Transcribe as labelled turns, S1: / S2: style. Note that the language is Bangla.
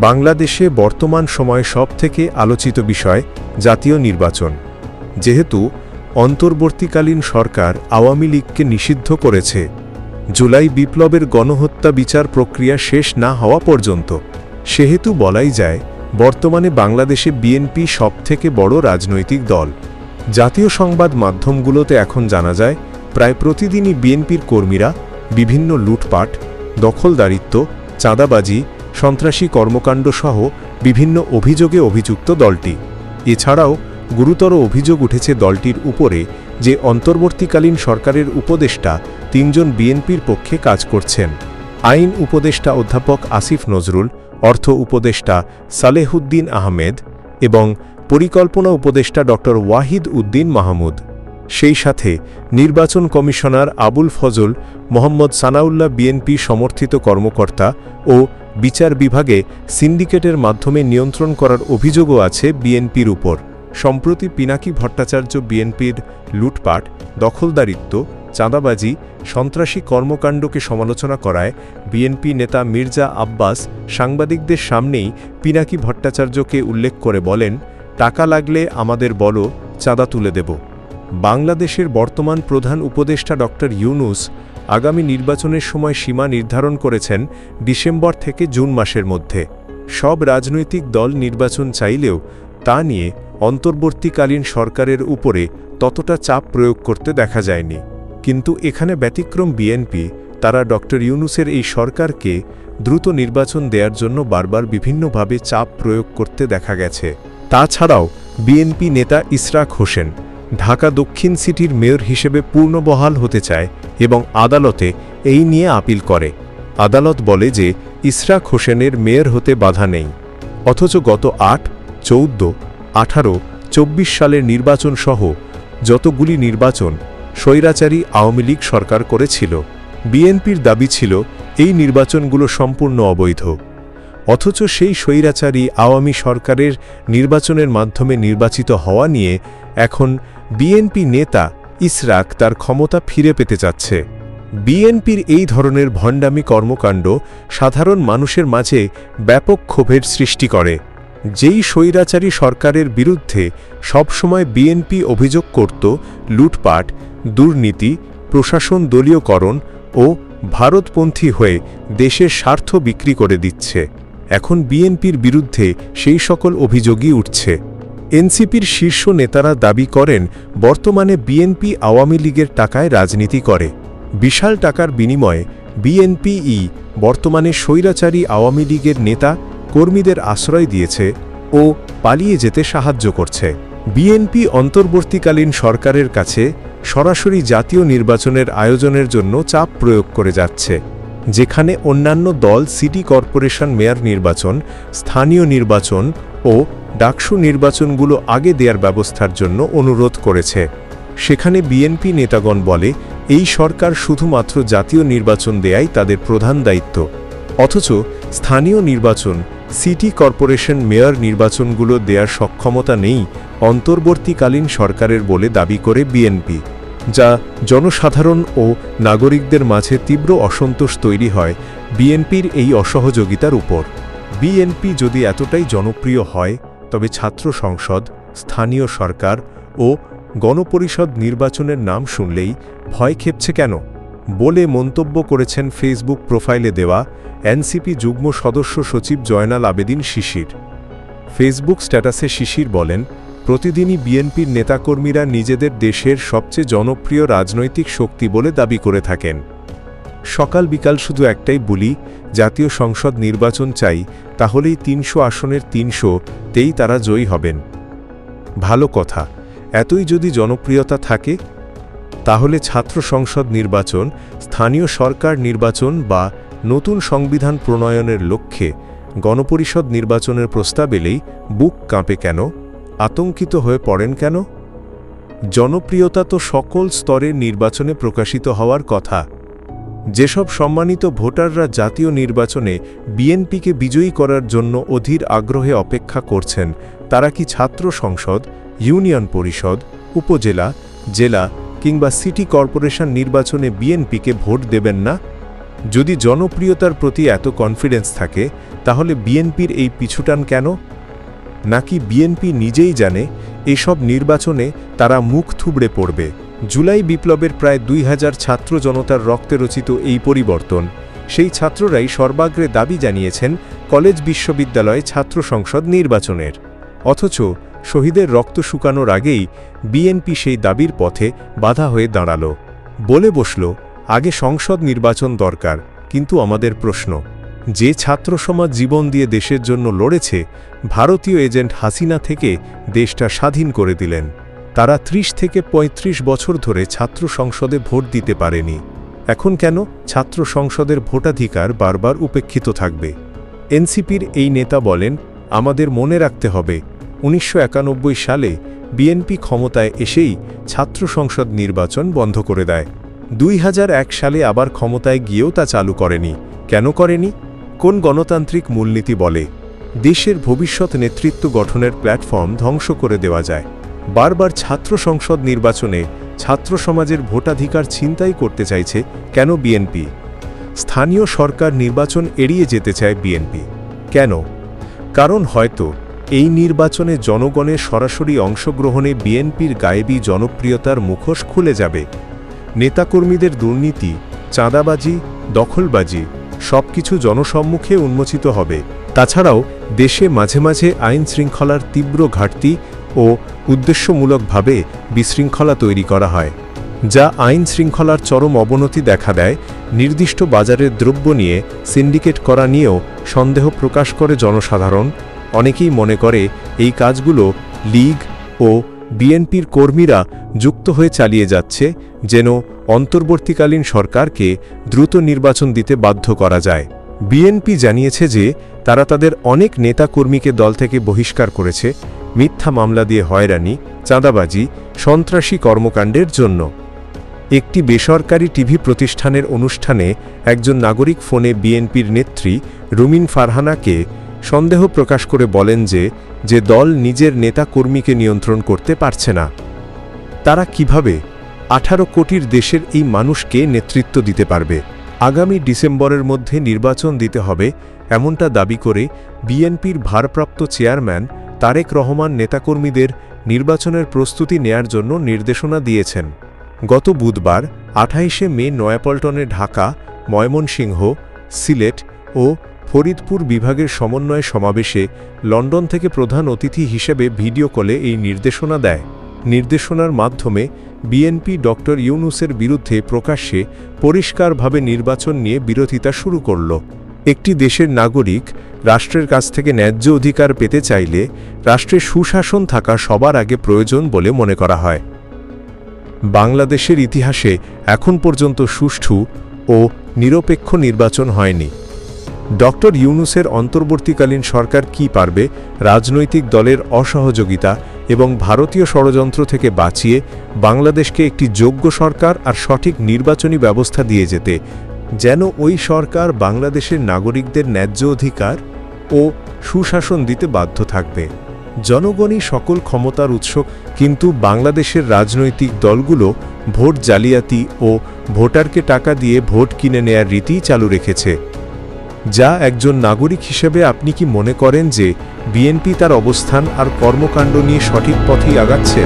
S1: বাংলাদেশে বর্তমান সময়ে সবথেকে আলোচিত বিষয় জাতীয় নির্বাচন। যেহেতু অন্তর্বর্তীকালীন সরকার আওয়ামী লীগকে নিষিদ্ধ করেছে জুলাই বিপ্লবের গণহত্যা বিচার প্রক্রিয়া শেষ না হওয়া পর্যন্ত, সেহেতু বলাই যায় বর্তমানে বাংলাদেশে বিএনপি সবথেকে বড় রাজনৈতিক দল। জাতীয় সংবাদ মাধ্যমগুলোতে এখন জানা যায় প্রায় প্রতিদিনই বিএনপির কর্মীরা বিভিন্ন লুটপাট, দখলদারিত্ব, চাঁদাবাজি, সন্ত্রাসী কর্মকাণ্ড সহ বিভিন্ন অভিযোগে অভিযুক্ত দলটি। এছাড়াও গুরুতর অভিযোগ উঠেছে দলটির উপরে যে অন্তর্বর্তীকালীন সরকারের উপদেষ্টা ৩ জন বিএনপির পক্ষে কাজ করছেন। আইন উপদেষ্টা অধ্যাপক আসিফ নজরুল, অর্থ উপদেষ্টা সালেহুদ্দিন আহমেদ এবং পরিকল্পনা উপদেষ্টা ড ওয়াহিদ উদ্দিন মাহমুদ। সেই সাথে নির্বাচন কমিশনার আবুল ফজল মোহাম্মদ সানাউল্লাহ বিএনপি সমর্থিত কর্মকর্তা ও বিচার বিভাগে সিন্ডিকেটের মাধ্যমে নিয়ন্ত্রণ করার অভিযোগও আছে বিএনপির উপর। সম্প্রতি পিনাকি ভট্টাচার্য বিএনপির লুটপাট, দখলদারিত্ব, চাঁদাবাজি, সন্ত্রাসী কর্মকাণ্ডকে সমালোচনা করায় বিএনপি নেতা মির্জা আব্বাস সাংবাদিকদের সামনেই পিনাকি ভট্টাচার্যকে উল্লেখ করে বলেন, টাকা লাগলে আমাদের বলো, চাঁদা তুলে দেব। বাংলাদেশের বর্তমান প্রধান উপদেষ্টা ড ইউনূস আগামী নির্বাচনের সময় সীমা নির্ধারণ করেছেন ডিসেম্বর থেকে জুন মাসের মধ্যে। সব রাজনৈতিক দল নির্বাচন চাইলেও তা নিয়ে অন্তর্বর্তীকালীন সরকারের উপরে ততটা চাপ প্রয়োগ করতে দেখা যায়নি। কিন্তু এখানে ব্যতিক্রম বিএনপি। তারা ড ইউনূসের এই সরকারকে দ্রুত নির্বাচন দেওয়ার জন্য বারবার বিভিন্নভাবে চাপ প্রয়োগ করতে দেখা গেছে। তাছাড়াও বিএনপি নেতা ইশরাক হোসেন ঢাকা দক্ষিণ সিটির মেয়র হিসেবে পূর্ণবহাল হতে চায় এবং আদালতে এই নিয়ে আপিল করে। আদালত বলে যে ইশরাক হোসেনের মেয়র হতে বাধা নেই। অথচ গত ৮, ১৪, ১৮, ২৪ সালের নির্বাচন সহ যতগুলি নির্বাচন স্বৈরাচারী আওয়ামী লীগ সরকার করেছিল। বিএনপির দাবি ছিল এই নির্বাচনগুলো সম্পূর্ণ অবৈধ। অথচ সেই স্বৈরাচারী আওয়ামী সরকারের নির্বাচনের মাধ্যমে নির্বাচিত হওয়া নিয়ে এখন বিএনপি নেতা ইশরাক তার ক্ষমতা ফিরে পেতে চাচ্ছে। বিএনপির এই ধরনের ভণ্ডামি কর্মকাণ্ড সাধারণ মানুষের মাঝে ব্যাপক ক্ষোভের সৃষ্টি করে। যেই স্বৈরাচারী সরকারের বিরুদ্ধে সবসময় বিএনপি অভিযোগ করত লুটপাট, দুর্নীতি, প্রশাসন দলীয়করণ ও ভারতপন্থী হয়ে দেশের স্বার্থ বিক্রি করে দিচ্ছে, এখন বিএনপির বিরুদ্ধে সেই সকল অভিযোগই উঠছে। এনসিপির শীর্ষ নেতারা দাবি করেন বর্তমানে বিএনপি আওয়ামী লীগের টাকায় রাজনীতি করে। বিশাল টাকার বিনিময়ে বিএনপিই বর্তমানে স্বৈরাচারী আওয়ামী লীগের নেতা কর্মীদের আশ্রয় দিয়েছে ও পালিয়ে যেতে সাহায্য করছে। বিএনপি অন্তর্বর্তীকালীন সরকারের কাছে সরাসরি জাতীয় নির্বাচনের আয়োজনের জন্য চাপ প্রয়োগ করে যাচ্ছে, যেখানে অন্যান্য দল সিটি কর্পোরেশন মেয়র নির্বাচন, স্থানীয় নির্বাচন ও ডাকসু নির্বাচনগুলো আগে দেওয়ার ব্যবস্থার জন্য অনুরোধ করেছে। সেখানে বিএনপি নেতাগণ বলে এই সরকার শুধুমাত্র জাতীয় নির্বাচন দেয়াই তাদের প্রধান দায়িত্ব। অথচ স্থানীয় নির্বাচন, সিটি কর্পোরেশন মেয়র নির্বাচনগুলো দেওয়ার সক্ষমতা নেই অন্তর্বর্তীকালীন সরকারের বলে দাবি করে বিএনপি, যা জনসাধারণ ও নাগরিকদের মাঝে তীব্র অসন্তোষ তৈরি হয় বিএনপির এই অসহযোগিতার উপর। বিএনপি যদি এতটাই জনপ্রিয় হয় তবে ছাত্র সংসদ, স্থানীয় সরকার ও গণপরিষদ নির্বাচনের নাম শুনলেই ভয় খেপছে কেন বলে মন্তব্য করেছেন ফেসবুক প্রোফাইলে দেওয়া এনসিপি যুগ্ম সদস্য সচিব জয়নাল আবেদিন শিশির। ফেসবুক স্ট্যাটাসে শিশির বলেন, প্রতিদিনই বিএনপির নেতাকর্মীরা নিজেদের দেশের সবচেয়ে জনপ্রিয় রাজনৈতিক শক্তি বলে দাবি করে থাকেন। সকাল বিকাল শুধু একটাই বলি, জাতীয় সংসদ নির্বাচন চাই, তাহলেই ৩০০ আসনের ৩০০তেই তারা জয়ী হবেন। ভালো কথা, এতই যদি জনপ্রিয়তা থাকে তাহলে ছাত্র সংসদ নির্বাচন, স্থানীয় সরকার নির্বাচন বা নতুন সংবিধান প্রণয়নের লক্ষ্যে গণপরিষদ নির্বাচনের প্রস্তাব এলেই বুক কাঁপে কেন, আতঙ্কিত হয়ে পড়েন কেন? জনপ্রিয়তা তো সকল স্তরের নির্বাচনে প্রকাশিত হওয়ার কথা। যেসব সম্মানিত ভোটাররা জাতীয় নির্বাচনে বিএনপিকে বিজয়ী করার জন্য অধীর আগ্রহে অপেক্ষা করছেন, তারা কি ছাত্র সংসদ, ইউনিয়ন পরিষদ, উপজেলা, জেলা কিংবা সিটি কর্পোরেশন নির্বাচনে বিএনপিকে ভোট দেবেন না? যদি জনপ্রিয়তার প্রতি এত কনফিডেন্স থাকে তাহলে বিএনপির এই পিছুটান কেন? নাকি বিএনপি নিজেই জানে এসব নির্বাচনে তারা মুখ থুবড়ে পড়বে? জুলাই বিপ্লবের প্রায় 2000 ছাত্র জনতার রক্তে রচিত এই পরিবর্তন, সেই ছাত্ররাই সর্বাগ্রে দাবি জানিয়েছেন কলেজ বিশ্ববিদ্যালয়ে ছাত্র সংসদ নির্বাচনের। অথচ শহীদের রক্ত শুকানোর আগেই বিএনপি সেই দাবির পথে বাধা হয়ে দাঁড়াল, বলে বসল আগে সংসদ নির্বাচন দরকার। কিন্তু আমাদের প্রশ্ন, যে ছাত্র সমাজ জীবন দিয়ে দেশের জন্য লড়েছে, ভারতীয় এজেন্ট হাসিনা থেকে দেশটা স্বাধীন করে দিলেন, তারা 30 থেকে 35 বছর ধরে ছাত্র সংসদে ভোট দিতে পারেনি। এখন কেন ছাত্র সংসদের ভোটাধিকার বারবার উপেক্ষিত থাকবে? এনসিপির এই নেতা বলেন, আমাদের মনে রাখতে হবে 1991 সালে বিএনপি ক্ষমতায় এসেই ছাত্র সংসদ নির্বাচন বন্ধ করে দেয়। 2001 সালে আবার ক্ষমতায় গিয়েও তা চালু করেনি। কেন করেনি? কোন গণতান্ত্রিক মূলনীতি বলে দেশের ভবিষ্যৎ নেতৃত্ব গঠনের প্ল্যাটফর্ম ধ্বংস করে দেওয়া যায়? বারবার ছাত্র সংসদ নির্বাচনে ছাত্র সমাজের ভোটাধিকার ছিনতাই করতে চাইছে কেন বিএনপি? স্থানীয় সরকার নির্বাচন এড়িয়ে যেতে চায় বিএনপি কেন? কারণ হয়তো এই নির্বাচনে জনগণের সরাসরি অংশগ্রহণে বিএনপির গায়েবী জনপ্রিয়তার মুখোশ খুলে যাবে। নেতাকর্মীদের দুর্নীতি, চাঁদাবাজি, দখলবাজি সবকিছু জনসম্মুখে উন্মোচিত হবে। তাছাড়াও দেশে মাঝে মাঝে আইন শৃঙ্খলার তীব্র ঘাটতি ও উদ্দেশ্যমূলকভাবে বিশৃঙ্খলা তৈরি করা হয়, যা আইন শৃঙ্খলার চরম অবনতি দেখা দেয়। নির্দিষ্ট বাজারের দ্রব্য নিয়ে সিন্ডিকেট করা নিয়েও সন্দেহ প্রকাশ করে জনসাধারণ। অনেকেই মনে করে এই কাজগুলো লীগ ও বিএনপির কর্মীরা যুক্ত হয়ে চালিয়ে যাচ্ছে, যেন অন্তর্বর্তীকালীন সরকারকে দ্রুত নির্বাচন দিতে বাধ্য করা যায়। বিএনপি জানিয়েছে যে তারা তাদের অনেক নেতাকর্মীকে দল থেকে বহিষ্কার করেছে মিথ্যা মামলা দিয়ে হয়রানি, চাঁদাবাজি, সন্ত্রাসী কর্মকাণ্ডের জন্য। একটি বেসরকারি টিভি প্রতিষ্ঠানের অনুষ্ঠানে একজন নাগরিক ফোনে বিএনপির নেত্রী রুমিন ফারহানাকে সন্দেহ প্রকাশ করে বলেন যে দল নিজের নেতাকর্মীকে নিয়ন্ত্রণ করতে পারছে না, তারা কিভাবে 18 কোটির দেশের এই মানুষকে নেতৃত্ব দিতে পারবে? আগামী ডিসেম্বরের মধ্যে নির্বাচন দিতে হবে এমনটা দাবি করে বিএনপির ভারপ্রাপ্ত চেয়ারম্যান তারেক রহমান নেতাকর্মীদের নির্বাচনের প্রস্তুতি নেয়ার জন্য নির্দেশনা দিয়েছেন। গত বুধবার 28শে মে নয়াপল্টনে ঢাকা, ময়মনসিংহ, সিলেট ও ফরিদপুর বিভাগের সমন্বয় সমাবেশে লন্ডন থেকে প্রধান অতিথি হিসেবে ভিডিও কলে এই নির্দেশনা দেয়। নির্দেশনার মাধ্যমে বিএনপি ডক্টর ইউনূসের বিরুদ্ধে প্রকাশ্যে পরিষ্কারভাবে নির্বাচন নিয়ে বিরোধিতা শুরু করল। একটি দেশের নাগরিক রাষ্ট্রের কাছ থেকে ন্যায্য অধিকার পেতে চাইলে রাষ্ট্রের সুশাসন থাকা সবার আগে প্রয়োজন বলে মনে করা হয়। বাংলাদেশের ইতিহাসে এখন পর্যন্ত সুষ্ঠু ও নিরপেক্ষ নির্বাচন হয়নি। ডক্টর ইউনূসের অন্তর্বর্তীকালীন সরকার কি পারবে রাজনৈতিক দলের অসহযোগিতা এবং ভারতীয় ষড়যন্ত্র থেকে বাঁচিয়ে বাংলাদেশকে একটি যোগ্য সরকার আর সঠিক নির্বাচনী ব্যবস্থা দিয়ে যেতে, যেন ওই সরকার বাংলাদেশের নাগরিকদের ন্যায্য অধিকার ও সুশাসন দিতে বাধ্য থাকবে। জনগণই সকল ক্ষমতার উৎস, কিন্তু বাংলাদেশের রাজনৈতিক দলগুলো ভোট জালিয়াতি ও ভোটারকে টাকা দিয়ে ভোট কিনে নেয়ার রীতি চালু রেখেছে। যা একজন নাগরিক হিসেবে আপনি কি মনে করেন যে বিএনপি তার অবস্থান আর কর্মকাণ্ড নিয়ে সঠিক পথেই আগাচ্ছে?